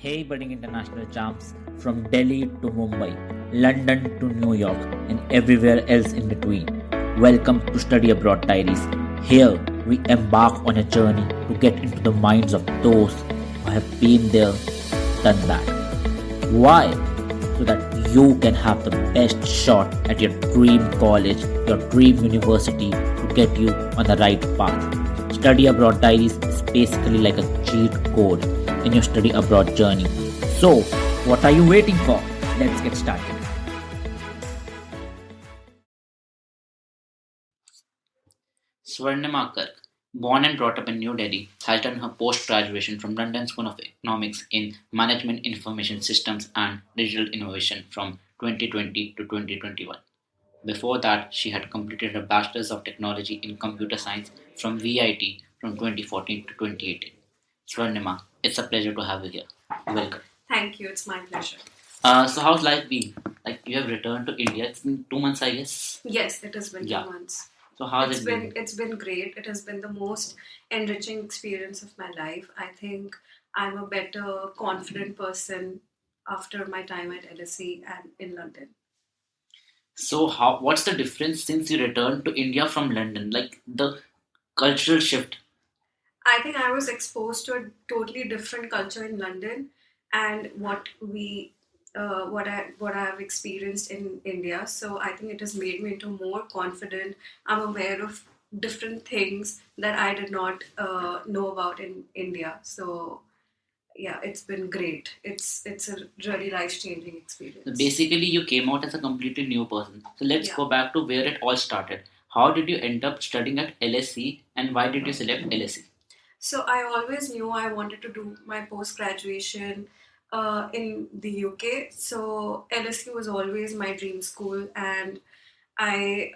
Hey, budding international champs from Delhi to Mumbai, London to New York, and everywhere else in between. Welcome to Study Abroad Diaries. Here, we embark on a journey to get into the minds of those who have been there, done that. Why? So that you can have the best shot at your dream college, your dream university to get you on the right path. Study Abroad Diaries is basically like a cheat code in your study abroad journey. So, what are you waiting for? Let's get started. Swarnima Garg, born and brought up in New Delhi, has done her post-graduation from London School of Economics in Management Information Systems and Digital Innovation from 2020 to 2021. Before that, she had completed her Bachelor's of Technology in Computer Science from VIT from 2014 to 2018. Swarnima, it's a pleasure to have you here. Welcome. Thank you. It's my pleasure. So how's life been? Like you have returned to India. It's been 2 months, I guess. Yes, it has been Yeah. 2 months. So how's it been? It's been great. It has been the most enriching experience of my life. I think I'm a better, confident person after my time at LSE and in London. So what's the difference since you returned to India from London? Like the cultural shift. I think I was exposed to a totally different culture in London, and what I have experienced in India. So I think it has made me into more confident. I'm aware of different things that I did not know about in India. So yeah, it's been great. It's a really life changing So experience. basically you came out as a completely new person. So let's Yeah. go back to where it all started. How did you end up studying at LSE and why did you select LSE? So I always knew I wanted to do my post graduation in the UK. So LSE was always my dream school, and I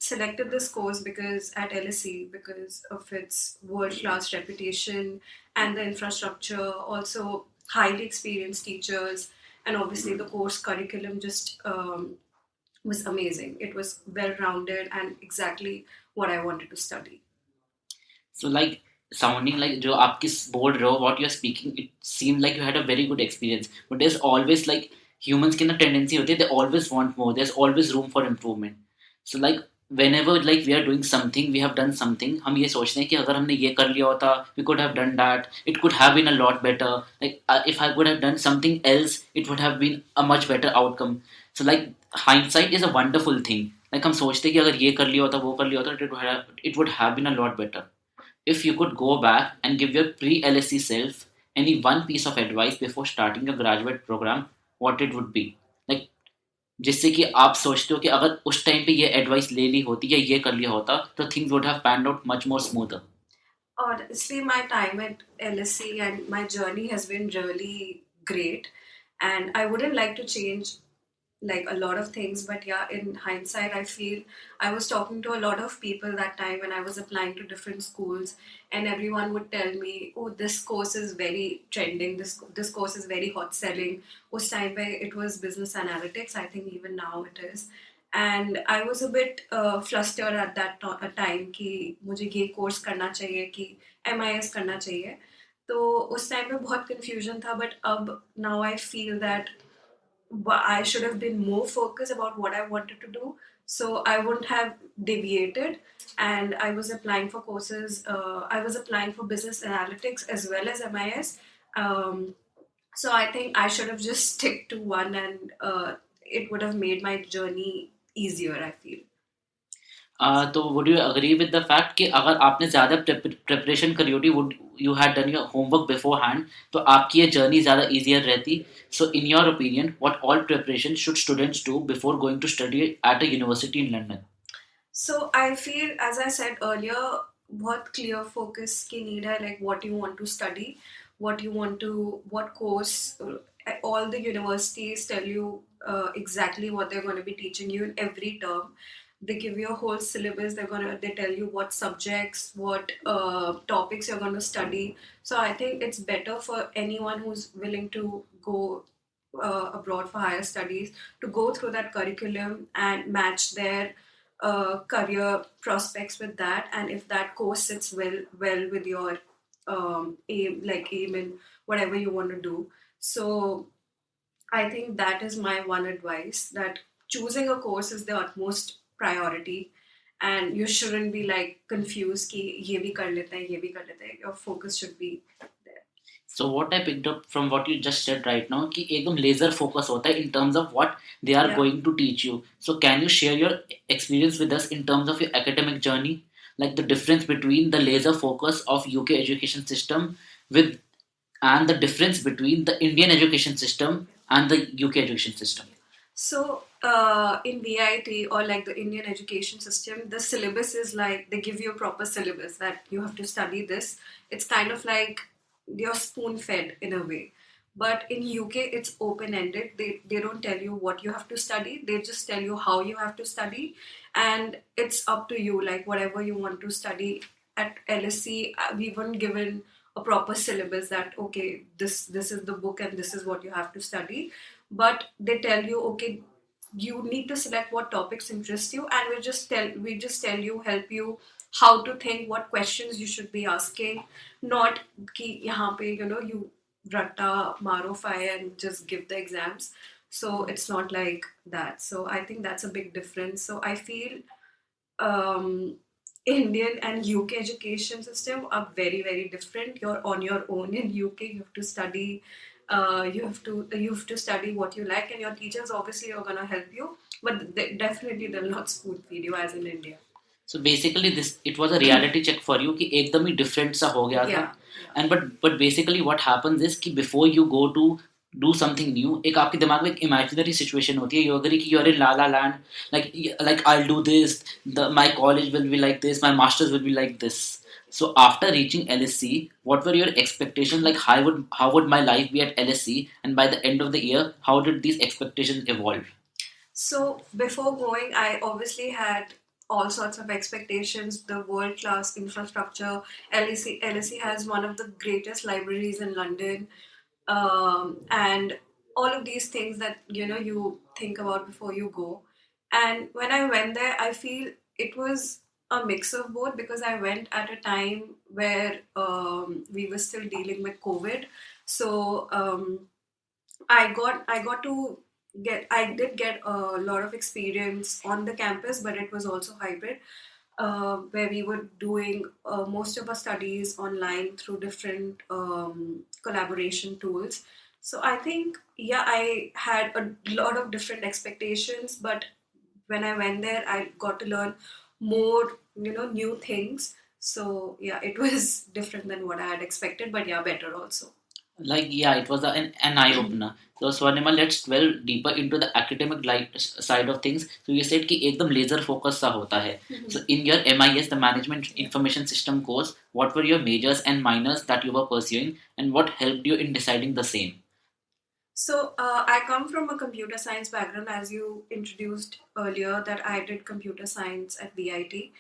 selected this course because at LSE because of its world class reputation and the infrastructure, also highly experienced teachers, and obviously the course curriculum just was amazing. It was well rounded and exactly what I wanted to study. So like sounding like जो आपकी बोल रहे हो what you're speaking, it seemed like you had a very good experience. But there's always like humans की ना tendency होती है, they always want more. There's always room for improvement. So like whenever like we are doing something, we have done something, हम ये सोचते हैं कि अगर हमने ये कर लिया होता, we could have done that. It could have been a lot better. Like if I could have done something else, it would have been a much better outcome. So like hindsight is a wonderful thing. Like हम सोचते हैं कि अगर ये कर लिया होता, वो कर लिया होता, it would have been a lot better. If you could go back and give your pre-LSE self any one piece of advice before starting a graduate program, what it would be? Like जिससे कि आप सोचते हो कि अगर उस time पे ये एडवाइस ले ली होती या ये कर लिया होता तो things would have panned out much more smoother. Honestly, my time at LSE and my journey has been really great, and I wouldn't like to change like a lot of things, but yeah, in hindsight I feel I was talking to a lot of people that time when I was applying to different schools, and everyone would tell me, oh, this course is very trending, this course is very hot selling. Us time pe it was business analytics, I think even now it is. And I was a bit flustered at that time कि मुझे ये course करना चाहिए कि MIS करना चाहिए. तो उस टाइम में बहुत confusion था, but अब now I feel that I should have been more focused about what I wanted to do. So I wouldn't have deviated. And I was applying for courses. I was applying for business analytics as well as MIS. So I think I should have just stick to one, and it would have made my journey easier, I feel. तो would you agree with the fact कि अगर आपने ज़्यादा preparation करी होती would you had done your homework beforehand तो आपकी ये जर्नी ज़्यादा ईजियर रहती. So in your opinion what all preparation should students do before going to study at a university in London? So I feel, as I said earlier, बहुत clear focus की need है, like what you want to study, what course. All the universities tell you exactly what they're going to be teaching you in every term. They give you a whole syllabus. They tell you what subjects, what topics you're going to study. So I think it's better for anyone who's willing to go abroad for higher studies to go through that curriculum and match their career prospects with that. And if that course sits well with your aim in whatever you want to do. So I think that is my one advice, that choosing a course is the utmost priority, and you shouldn't be like confused कि ये भी कर लेते हैं, ये भी कर लेते हैं. Your focus should be there. So what I picked up from what you just said right now कि एकदम laser focus होता है in terms of what they are Yeah. going to teach you. So can you share your experience with us in terms of your academic journey, like the difference between the laser focus of UK education system with and the difference between the Indian education system and the UK education system? So in VIT, or like the Indian education system, the syllabus is like they give you a proper syllabus that you have to study this. It's kind of like you're spoon fed in a way. But in UK, it's open ended. They don't tell you what you have to study. They just tell you how you have to study, and it's up to you. Like whatever you want to study. At LSE, we weren't given a proper syllabus that okay, this is the book and this is what you have to study. But they tell you okay, you need to select what topics interest you, and we just tell you, help you how to think, what questions you should be asking, not कि यहाँ पे you ratta maro fire and just give the exams. So it's not like that. So I think that's a big difference. So I feel um, Indian and UK education system are very very different. You're on your own in UK. You have to study. You have to study what you like, and your teachers obviously are gonna help you, but they definitely will not spoon feed you as in India. So basically this it was a reality check for you कि एकदम ही different सा हो गया था. Yeah. And but basically what happens is कि before you go to do something new, एक आपके दिमाग में एक imaginary situation होती है. You agree कि you're in la la land, like I'll do this, my college will be like this, my masters will be like this. So after reaching LSE, what were your expectations? Like how would my life be at LSE, and by the end of the year, how did these expectations evolve? So before going, I obviously had all sorts of expectations. The world class infrastructure. LSE has one of the greatest libraries in London, and all of these things that you think about before you go. And when I went there, I feel it was a mix of both, because I went at a time where we were still dealing with COVID. So I did get a lot of experience on the campus, but it was also hybrid, where we were doing most of our studies online through different collaboration tools. So I think, yeah, I had a lot of different expectations, but when I went there, I got to learn more, new things. So yeah, it was different than what I had expected, but yeah, better also. Like yeah, it was an eye opener. So Swarnima, let's dwell deeper into the academic side of things. So you said कि एकदम laser focus सा होता है. So in your MIS, the Management Information System course, what were your majors and minors that you were pursuing, and what helped you in deciding the same? So I come from a computer science background, as you introduced earlier, that I did computer science at VIT.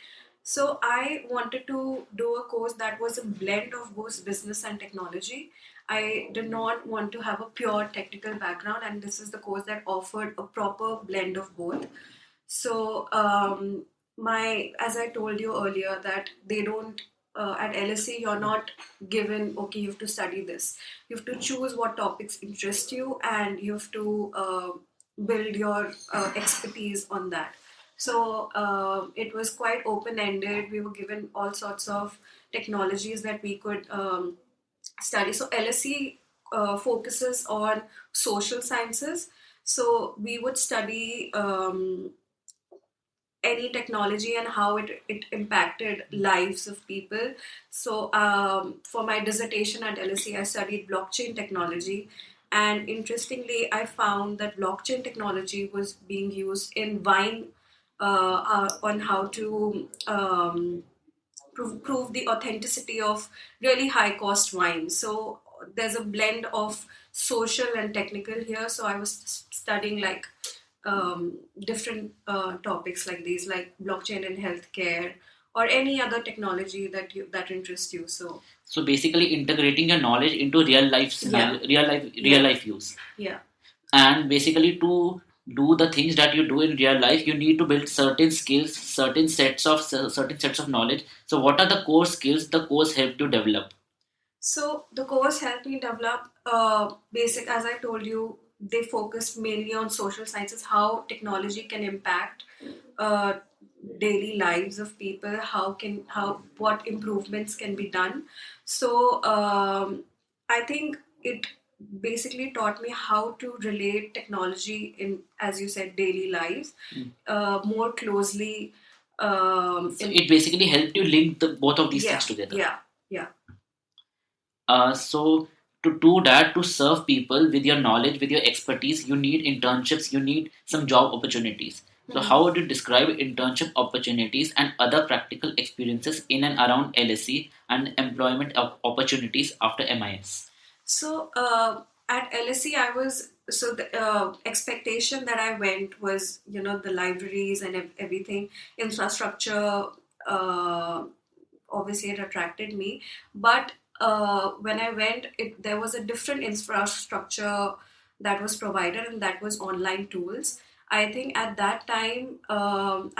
So I wanted to do a course that was a blend of both business and technology. I did not want to have a pure technical background, and this is the course that offered a proper blend of both. So as I told you earlier, that they don't at LSE you're not given okay, you have to study this. You have to choose what topics interest you, and you have to build your expertise on that. So it was quite open ended. We were given all sorts of technologies that we could study. So LSE focuses on social sciences. So we would study any technology and how it impacted lives of people. So for my dissertation at LSE, I studied blockchain technology. And interestingly, I found that blockchain technology was being used in wine, on how to prove the authenticity of really high cost wine. So there's a blend of social and technical here. So I was studying like different topics like these, like blockchain in healthcare or any other technology that interests you. So basically integrating your knowledge into real life scenario, real life use. Yeah. And basically to do the things that you do in real life, you need to build certain skills, certain sets of knowledge. So what are the core skills the course helped you develop? So the course helped me develop basic, as I told you, they focus mainly on social sciences, how technology can impact uh, daily lives of people, how what improvements can be done. So I think it basically taught me how to relate technology in, as you said, daily lives more closely. So it basically helped you link the both of these things Yeah, together. yeah, yeah. So to do that, to serve people with your knowledge, with your expertise, you need internships, you need some job opportunities. So Hmm. how would you describe internship opportunities and other practical experiences in and around LSE and employment opportunities after MIS? So at LSE, I was so the expectation that I went was, the libraries and everything, infrastructure. Uh, Obviously, it attracted me, but when I went, there was a different infrastructure that was provided, and that was online tools. I think at that time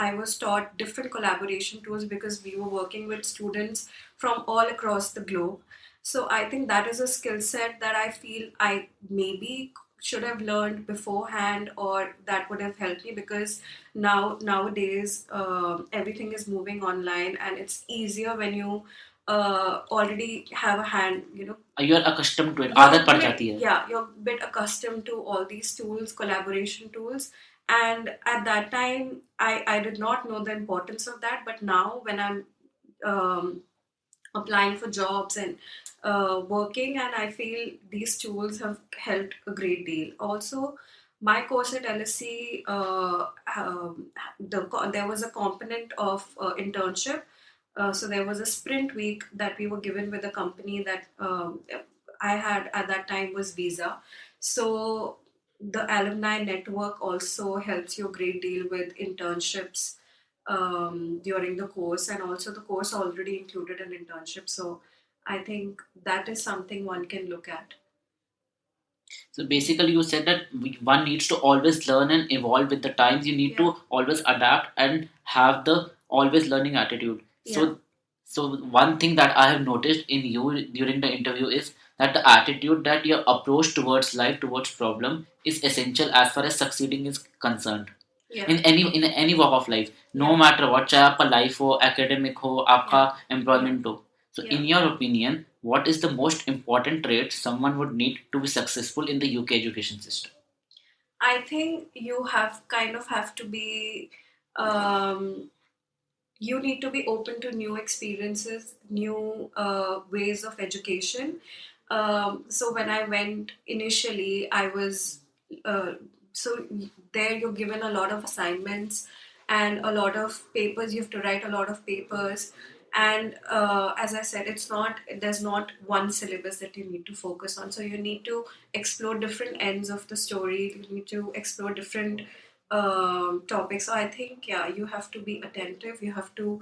I was taught different collaboration tools because we were working with students from all across the globe. So I think that is a skill set that I feel I maybe should have learned beforehand, or that would have helped me, because nowadays everything is moving online, and it's easier when you already have a hand, You are accustomed to it. you're आदत पड़ bit, जाती है. yeah, you're a bit accustomed to all these tools, collaboration tools. And at that time I did not know the importance of that, but now when I'm um, applying for jobs and working, and I feel these tools have helped a great deal. Also, my course at LSE, there was a component of internship. So there was a sprint week that we were given with a company that I had at that time was Visa. So the alumni network also helps you a great deal with internships during the course, and also the course already included an internship. So I think that is something one can look at. So basically, you said that one needs to always learn and evolve with the times. You need Yeah, to always adapt and have the always learning attitude. yeah. So one thing that I have noticed in you during the interview is that the attitude, that your approach towards life, towards problem, is essential as far as succeeding is concerned. Yeah, In any walk of life, no yeah, matter what, चाहे आपका life हो, academic हो, आपका yeah, yeah, employment हो. So yeah. in your opinion, what is the most important trait someone would need to be successful in the UK education system? I think you have to be um, you need to be open to new experiences, new ways of education. So when I went initially, I was uh, so there you're given a lot of assignments and a lot of papers. You have to write a lot of papers, and as I said, there's not one syllabus that you need to focus on. So you need to explore different ends of the story. You need to explore different topics. So I think, yeah, you have to be attentive. You have to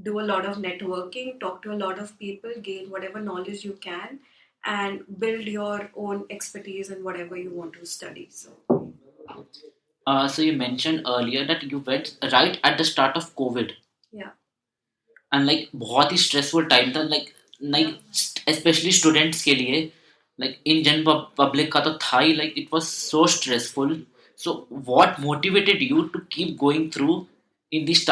do a lot of networking, talk to a lot of people, gain whatever knowledge you can, and build your own expertise in whatever you want to study. So So you mentioned earlier that you went right at the start of COVID, yeah, and like बहुत ही stressful time था, yeah. especially students के लिए, like in general public का तो था ही, like it was so stressful. So what motivated you to keep going through in these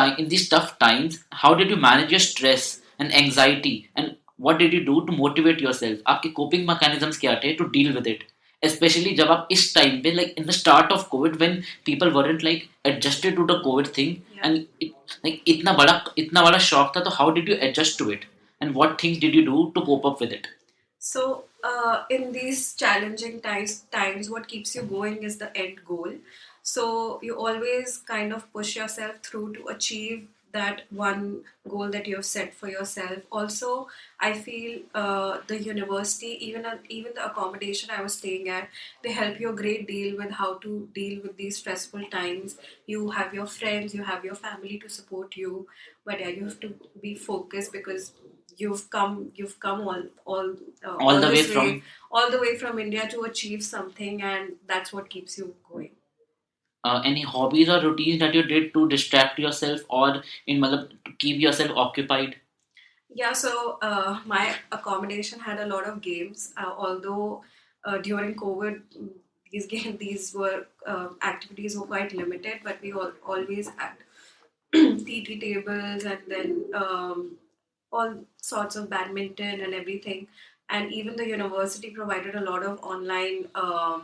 tough times? How did you manage your stress and anxiety, and what did you do to motivate yourself? आपके coping mechanisms क्या थे to deal with it, especially जब आप इस time पे, like in the start of COVID, when people weren't like adjusted to the COVID thing, Yeah. and like इतना बड़ा shock था, तो how did you adjust to it, and what things did you do to cope up with it? So, in these challenging times, what keeps you going is the end goal. So, you always kind of push yourself through to achieve that one goal that you have set for yourself. Also, I feel the university, even the accommodation I was staying at, they help you a great deal with how to deal with these stressful times. You have your friends, you have your family to support you, but yeah, you have to be focused, because you've come All all the way this way, from all the way from India to achieve something, and that's what keeps you going. any hobbies or routines that you did to distract yourself, or in मतलब to keep yourself occupied? Yeah, so my accommodation had a lot of games. Although during COVID, these were activities were quite limited, but we always had TT tables and then all sorts of badminton and everything. And even the university provided a lot of online uh,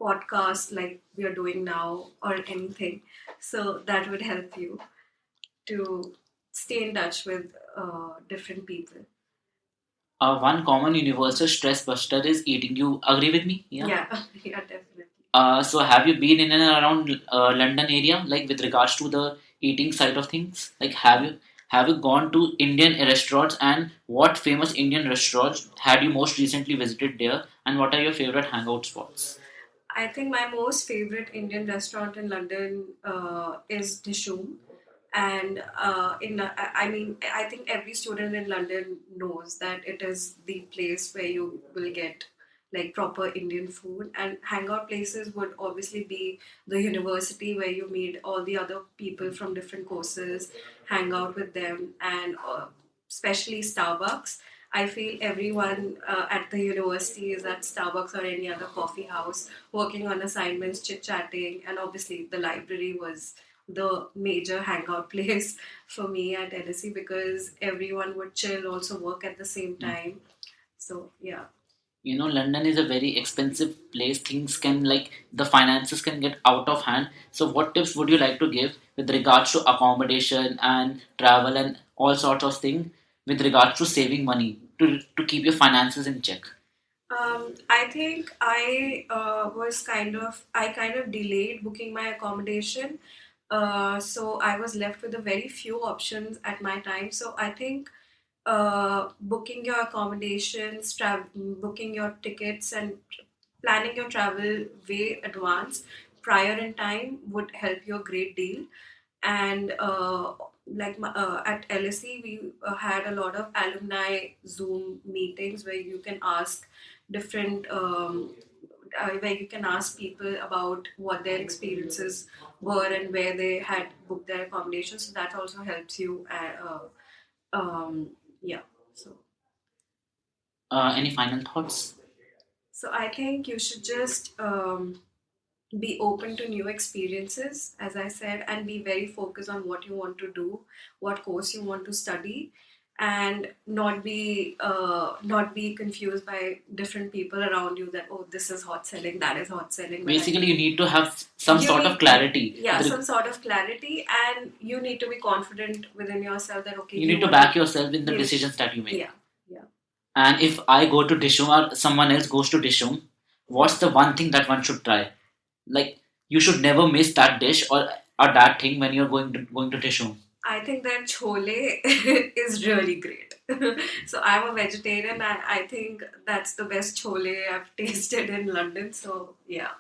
podcasts like we are doing now or anything. So that would help you to stay in touch with different people. One common universal stress buster is eating. You agree with me? Yeah. Yeah, yeah, definitely. So have you been in and around London area, like with regards to the eating side of things? Like have you gone to Indian restaurants, and what famous Indian restaurants had you most recently visited there, and what are your favorite hangout spots? I think my most favorite Indian restaurant in London is Dishoom. And I mean, I think every student in London knows that it is the place where you will get like proper Indian food. And hangout places would obviously be the university where you meet all the other people from different courses, hang out with them, and especially Starbucks. I feel everyone at the university is at Starbucks or any other coffee house working on assignments, chit chatting, and obviously the library was the major hangout place for me at LSE because everyone would chill, also work at the same time. So, yeah. London is a very expensive place. Things can, like, the finances can get out of hand. So what tips would you like to give with regards to accommodation and travel and all sorts of things with regards to saving money to keep your finances in check? I think I kind of delayed booking my accommodation. So I was left with a very few options at my time. So I think booking your accommodations, booking your tickets, and planning your travel way advance prior in time would help you a great deal. And at LSE, we had a lot of alumni Zoom meetings where you can ask different where you can ask people about what their experiences were and where they had booked their accommodation. So that also helps you. Yeah. So Any final thoughts? I think you should just be open to new experiences, as I said, and be very focused on what you want to do, what course you want to study, and not be confused by different people around you that, oh, this is hot selling, that is hot selling. Basically, you need to have some You sort of need, clarity. yeah, With some sort of clarity, and you need to be confident within yourself that okay, You need to want back yourself in the Yes. decisions that you make. Yeah, yeah. And if I go to Dishum or someone else goes to Dishum, what's the one thing that one should try? Like, you should never miss that dish or that thing when you're going to Dishum. I think that chole is really great. So I'm a vegetarian. I think that's the best chole I've tasted in London. So yeah.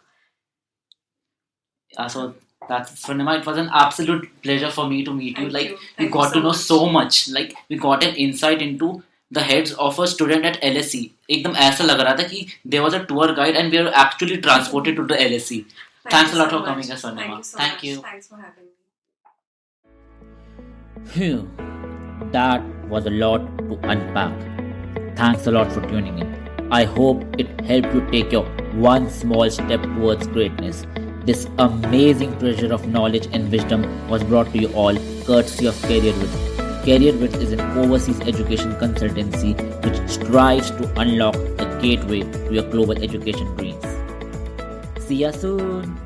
So that's Purnima. It was an absolute pleasure for me to meet you. Thank Like, you. we Thank you got so to know much. so much. Like, we got an insight into the heads of a student at LSE. एकदम ऐसा लग रहा था कि there was a tour guide and we were actually transported to the LSE. Thank Thanks you a lot so for coming, much. Purnima. Thank you so Thank much. you. Thanks for having me. Phew, that was a lot to unpack. Thanks a lot for tuning in. I hope it helped you take your one small step towards greatness. This amazing treasure of knowledge and wisdom was brought to you all courtesy of CareerWith. CareerWith is an overseas education consultancy which strives to unlock the gateway to your global education dreams. See ya soon!